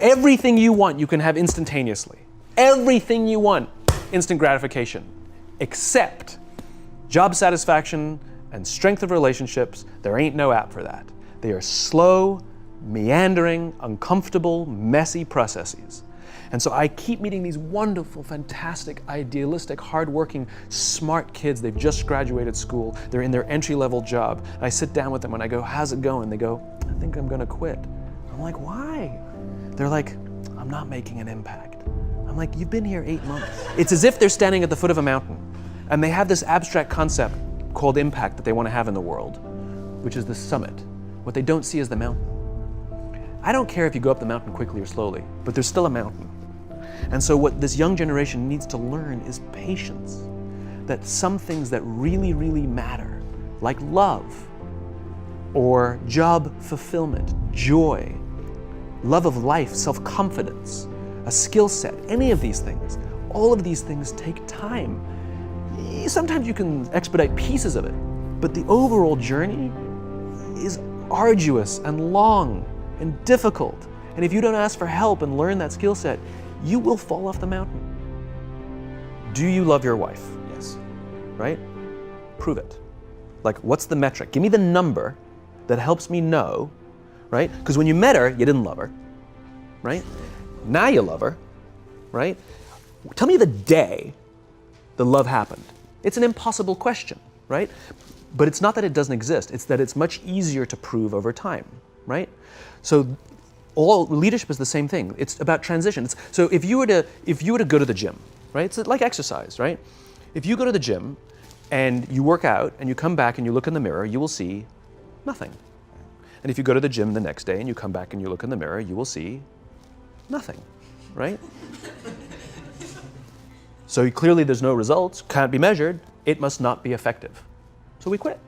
Everything you want, you can have instantaneously. Everything you want, instant gratification. Except job satisfaction and strength of relationships, there ain't no app for that. They are slow, meandering, uncomfortable, messy processes. And so I keep meeting these wonderful, fantastic, idealistic, hardworking, smart kids. They've just graduated school. They're in their entry-level job. I sit down with them and I go, how's it going? They go, I think I'm gonna quit. I'm like, why? They're like, I'm not making an impact. I'm like, you've been here 8 months. It's as if they're standing at the foot of a mountain and they have this abstract concept called impact that they want to have in the world, which is the summit. What they don't see is the mountain. I don't care if you go up the mountain quickly or slowly, but there's still a mountain. And so what this young generation needs to learn is patience. That some things that really, really matter, like love, or job fulfillment, joy, love of life, self-confidence, a skill set, any of these things, all of these things take time. Sometimes you can expedite pieces of it, but the overall journey is arduous and long and difficult. And if you don't ask for help and learn that skill set, you will fall off the mountain. Do you love your wife? Yes. Right? Prove it. Like, what's the metric? Give me the number that helps me know, right? Because when you met her, you didn't love her, right? Now you love her, right? Tell me the day the love happened. It's an impossible question, right? But it's not that it doesn't exist, it's that it's much easier to prove over time, right? So all leadership is the same thing. It's about transition. So if you were to go to the gym, right? It's like exercise, right? If you go to the gym and you work out and you come back and you look in the mirror, you will see nothing. And if you go to the gym the next day and you come back and you look in the mirror, you will see nothing, right? So clearly there's no results, can't be measured, it must not be effective. So we quit,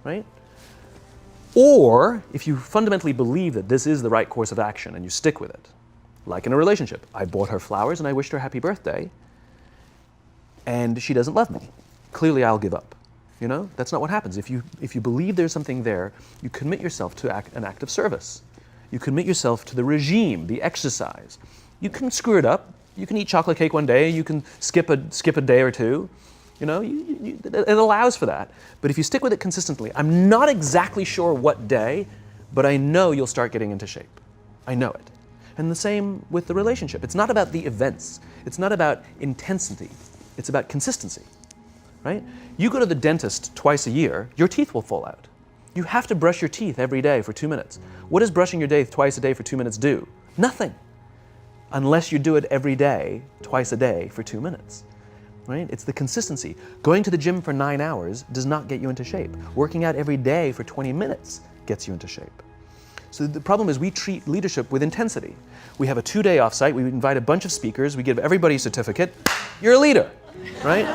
right? Or if you fundamentally believe that this is the right course of action and you stick with it, like in a relationship, I bought her flowers and I wished her happy birthday, and she doesn't love me. Clearly I'll give up. You know, that's not what happens. If you believe there's something there, you commit yourself to an act of service. You commit yourself to the regime, the exercise. You can screw it up. You can eat chocolate cake one day. You can skip a day or two. You know, it allows for that. But if you stick with it consistently, I'm not exactly sure what day, but I know you'll start getting into shape. I know it. And the same with the relationship. It's not about the events. It's not about intensity. It's about consistency, right? You go to the dentist twice a year, your teeth will fall out. You have to brush your teeth every day for 2 minutes. What does brushing your teeth twice a day for 2 minutes do? Nothing. Unless you do it every day, twice a day for 2 minutes, right? It's the consistency. Going to the gym for 9 hours does not get you into shape. Working out every day for 20 minutes gets you into shape. So the problem is we treat leadership with intensity. We have a 2-day offsite, we invite a bunch of speakers, we give everybody a certificate, you're a leader, right?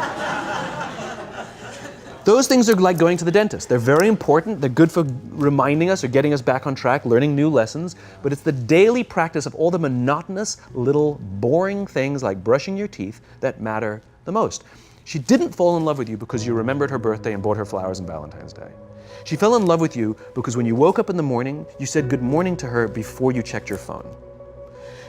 Those things are like going to the dentist. They're very important. They're good for reminding us or getting us back on track, learning new lessons. But it's the daily practice of all the monotonous, little, boring things like brushing your teeth that matter the most. She didn't fall in love with you because you remembered her birthday and bought her flowers on Valentine's Day. She fell in love with you because when you woke up in the morning, you said good morning to her before you checked your phone.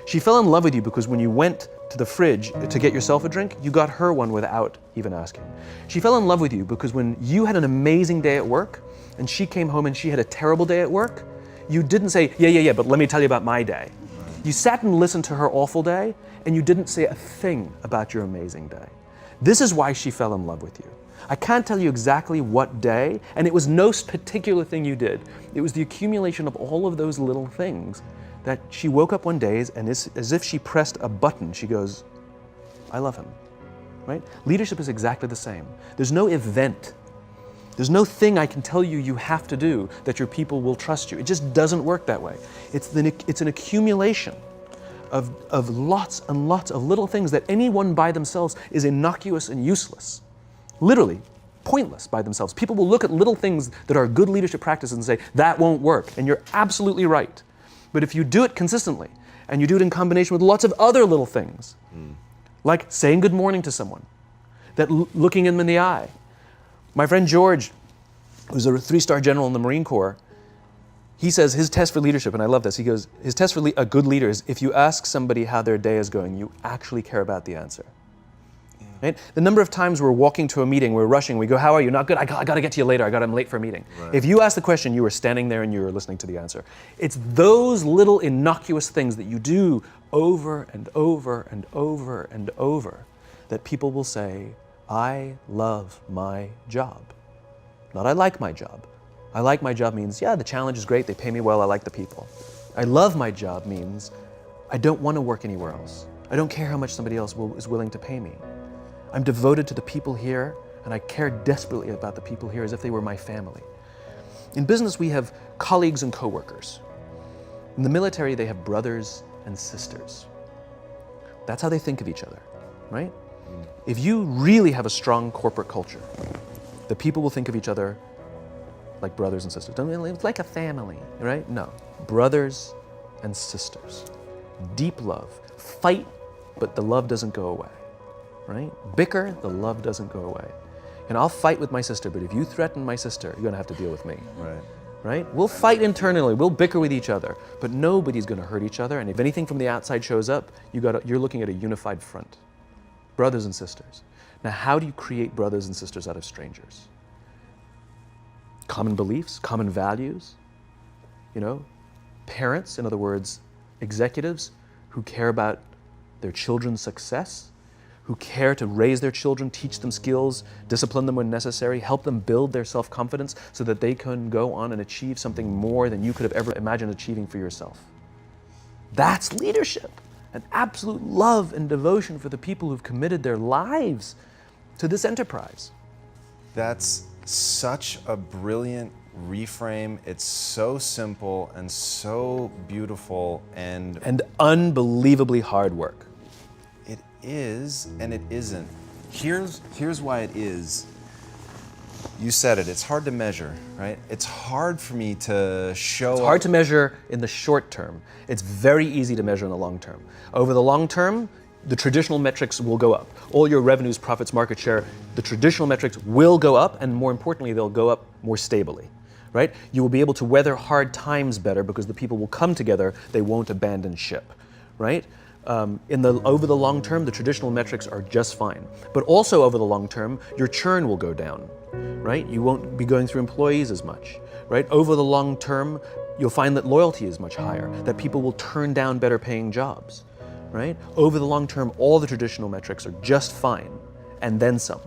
She fell in love with you because when you went to the fridge to get yourself a drink, you got her one without even asking. She fell in love with you because when you had an amazing day at work and she came home and she had a terrible day at work, you didn't say, yeah, but let me tell you about my day. You sat and listened to her awful day and you didn't say a thing about your amazing day. This is why she fell in love with you. I can't tell you exactly what day, and it was no particular thing you did. It was the accumulation of all of those little things that she woke up one day and as if she pressed a button, she goes, I love him, right? Leadership is exactly the same. There's no event. There's no thing I can tell you you have to do that your people will trust you. It just doesn't work that way. It's an accumulation of lots and lots of little things that anyone by themselves is innocuous and useless. Literally, pointless by themselves. People will look at little things that are good leadership practices and say, that won't work, and you're absolutely right. But if you do it consistently, and you do it in combination with lots of other little things, like saying good morning to someone, that looking them in the eye. My friend George, who's a 3-star general in the Marine Corps, He says his test for leadership, and I love this, he goes, his test for a good leader is if you ask somebody how their day is going, you actually care about the answer. Right? The number of times we're walking to a meeting, we're rushing, we go, how are you? Not good, I got to get to you later, I'm late for a meeting. Right. If you ask the question, you were standing there and you were listening to the answer. It's those little innocuous things that you do over and over and over and over that people will say, I love my job. Not I like my job. I like my job means, yeah, the challenge is great, they pay me well, I like the people. I love my job means, I don't want to work anywhere else. I don't care how much somebody else is willing to pay me. I'm devoted to the people here, and I care desperately about the people here as if they were my family. In business, we have colleagues and coworkers. In the military, they have brothers and sisters. That's how they think of each other, right? If you really have a strong corporate culture, the people will think of each other like brothers and sisters. It's like a family, right? No, brothers and sisters. Deep love. Fight, but the love doesn't go away, right? Bicker, the love doesn't go away. And I'll fight with my sister, but if you threaten my sister, you're gonna have to deal with me. Right? We'll fight internally, we'll bicker with each other, but nobody's gonna hurt each other, and if anything from the outside shows up, you're looking at a unified front. Brothers and sisters. Now, how do you create brothers and sisters out of strangers? Common beliefs, common values, parents, in other words, executives who care about their children's success, who care to raise their children, teach them skills, discipline them when necessary, help them build their self-confidence so that they can go on and achieve something more than you could have ever imagined achieving for yourself. That's leadership, an absolute love and devotion for the people who've committed their lives to this enterprise. That's such a brilliant reframe. It's so simple and so beautiful and unbelievably hard work. It is and it isn't. Here's why it is. You said it, it's hard to measure, right? It's hard for me to show. It's hard to measure in the short term. It's very easy to measure in the long term. Over the long term, the traditional metrics will go up. All your revenues, profits, market share, the traditional metrics will go up, and more importantly, they'll go up more stably, right? You will be able to weather hard times better because the people will come together, they won't abandon ship, right? Over the long term, the traditional metrics are just fine. But also over the long term, your churn will go down, right? You won't be going through employees as much, right? Over the long term, you'll find that loyalty is much higher, that people will turn down better paying jobs, right? Over the long term, all the traditional metrics are just fine, and then some.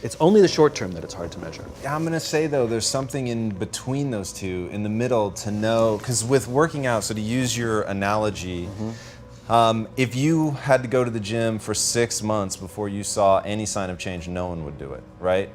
It's only the short term that it's hard to measure. I'm gonna say though, there's something in between those two, in the middle, to know, because with working out, so to use your analogy, if you had to go to the gym for 6 months before you saw any sign of change, no one would do it, right?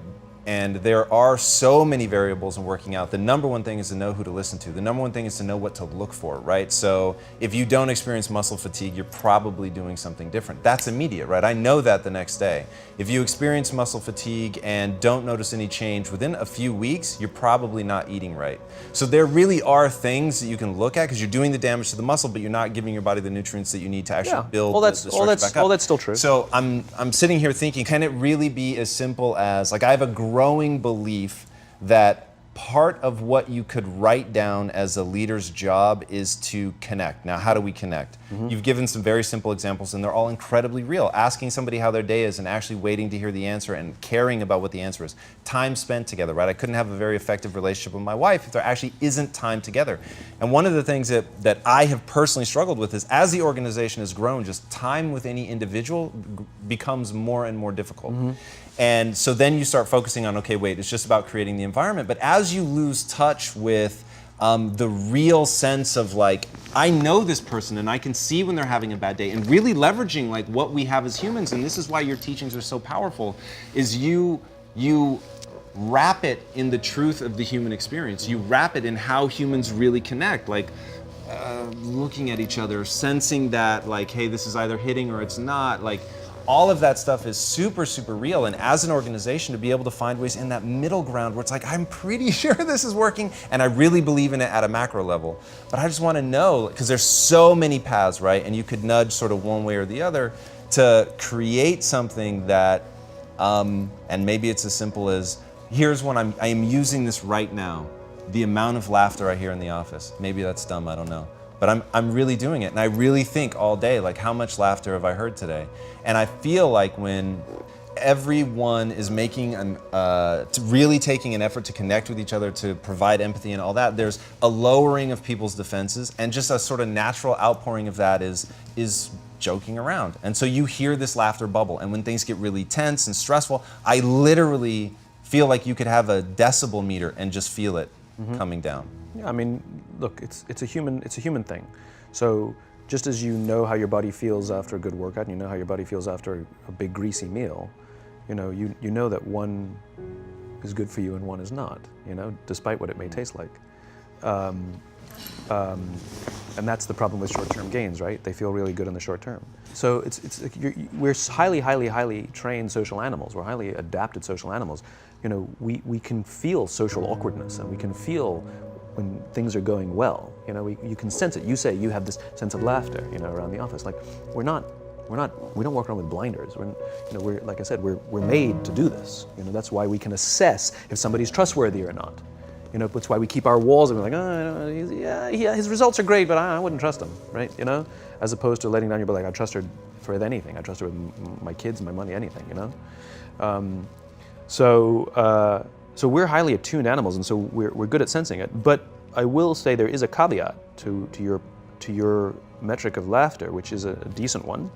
And there are so many variables in working out. The number one thing is to know who to listen to. The number one thing is to know what to look for, right? So if you don't experience muscle fatigue, you're probably doing something different. That's immediate, right? I know that the next day. If you experience muscle fatigue and don't notice any change within a few weeks, you're probably not eating right. So there really are things that you can look at because you're doing the damage to the muscle, but you're not giving your body the nutrients that you need to actually build the structure back up. All that's still true. So I'm sitting here thinking, can it really be as simple as, like, I have a growing belief that part of what you could write down as a leader's job is to connect. Now, how do we connect? You've given some very simple examples, and they're all incredibly real. Asking somebody how their day is and actually waiting to hear the answer and caring about what the answer is. Time spent together, right? I couldn't have a very effective relationship with my wife if there actually isn't time together. And one of the things that I have personally struggled with is, as the organization has grown, just time with any individual becomes more and more difficult. And so then you start focusing on, okay, wait, it's just about creating the environment. But as you lose touch with the real sense of, like, I know this person and I can see when they're having a bad day, and really leveraging like what we have as humans, and this is why your teachings are so powerful, is you wrap it in the truth of the human experience. You wrap it in how humans really connect, like looking at each other, sensing that, like, hey, this is either hitting or it's not, like, all of that stuff is super, super real. And as an organization, to be able to find ways in that middle ground where it's like, I'm pretty sure this is working and I really believe in it at a macro level. But I just want to know, because there's so many paths, right? And you could nudge sort of one way or the other to create something that, and maybe it's as simple as, here's one, I am using this right now. the amount of laughter I hear in the office. Maybe that's dumb, I don't know. But I'm really doing it, and I really think all day, like, how much laughter have I heard today? And I feel like when everyone is making really taking an effort to connect with each other, to provide empathy and all that, there's a lowering of people's defenses, and just a sort of natural outpouring of that is joking around. And so you hear this laughter bubble, and when things get really tense and stressful, I literally feel like you could have a decibel meter and just feel it coming down. Yeah, I mean, look, it's a human thing. So just as you know how your body feels after a good workout, and you know how your body feels after a big greasy meal, you know that one is good for you and one is not, despite what it may taste like. And that's the problem with short-term gains, right? They feel really good in the short term. So we're highly trained social animals. We're highly adapted social animals. We can feel social awkwardness, and we can feel when things are going well. You can sense it. You say you have this sense of laughter, around the office. Like we don't walk around with blinders. We're like I said, we're made to do this. That's why we can assess if somebody's trustworthy or not. That's why we keep our walls and we're like, yeah, his results are great, but I wouldn't trust him, right? As opposed to letting down your butt, like, I trust her for anything. I trust her with my kids, my money, anything, So we're highly attuned animals, and so we're good at sensing it. But I will say there is a caveat to your metric of laughter, which is a decent one,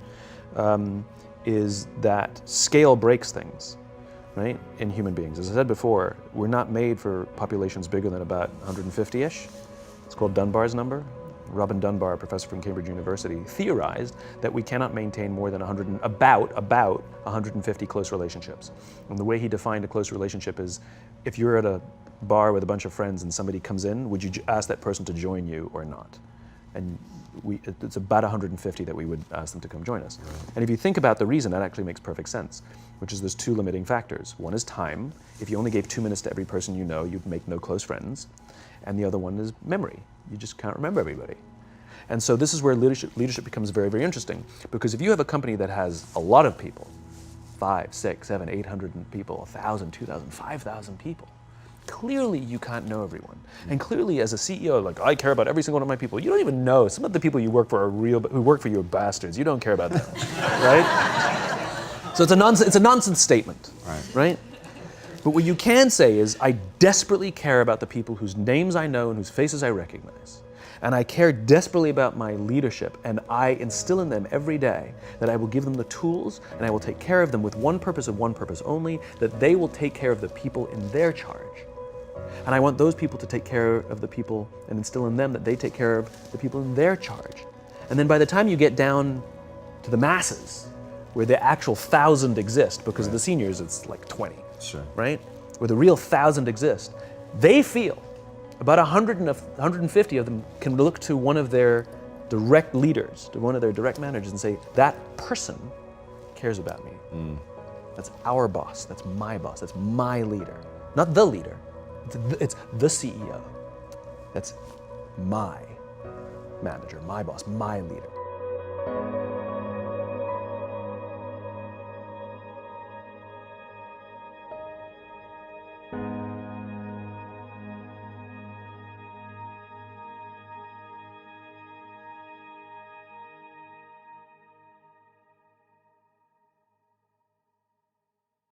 is that scale breaks things. Right? In human beings. As I said before, we're not made for populations bigger than about 150-ish. It's called Dunbar's number. Robin Dunbar, a professor from Cambridge University, theorized that we cannot maintain more than about 150 close relationships. And the way he defined a close relationship is, if you're at a bar with a bunch of friends and somebody comes in, would you ask that person to join you or not? And it's about 150 that we would ask them to come join us. And if you think about the reason, that actually makes perfect sense, which is there's two limiting factors. One is time. If you only gave 2 minutes to every person you know, you'd make no close friends. And the other one is memory. You just can't remember everybody. And so this is where leadership becomes very, very interesting, because if you have a company that has a lot of people, 5, 6, 7, 800 people, 1,000, 2,000, 5,000 people, clearly you can't know everyone. And clearly as a CEO, like, I care about every single one of my people. You don't even know. Some of the people you work for who work for you are bastards. You don't care about them, right? So it's a nonsense statement, right? But what you can say is, I desperately care about the people whose names I know and whose faces I recognize. And I care desperately about my leadership, and I instill in them every day that I will give them the tools, and I will take care of them with one purpose and one purpose only, that they will take care of the people in their charge. And I want those people to take care of the people and instill in them that they take care of the people in their charge. And then by the time you get down to the masses, where the actual 1,000 exist, because of the seniors it's like 20, right? Where the real 1,000 exist, they feel about 150 of them can look to one of their direct leaders, to one of their direct managers, and say, that person cares about me. That's our boss, that's my boss, that's my leader. Not the leader, it's the CEO. That's my manager, my boss, my leader.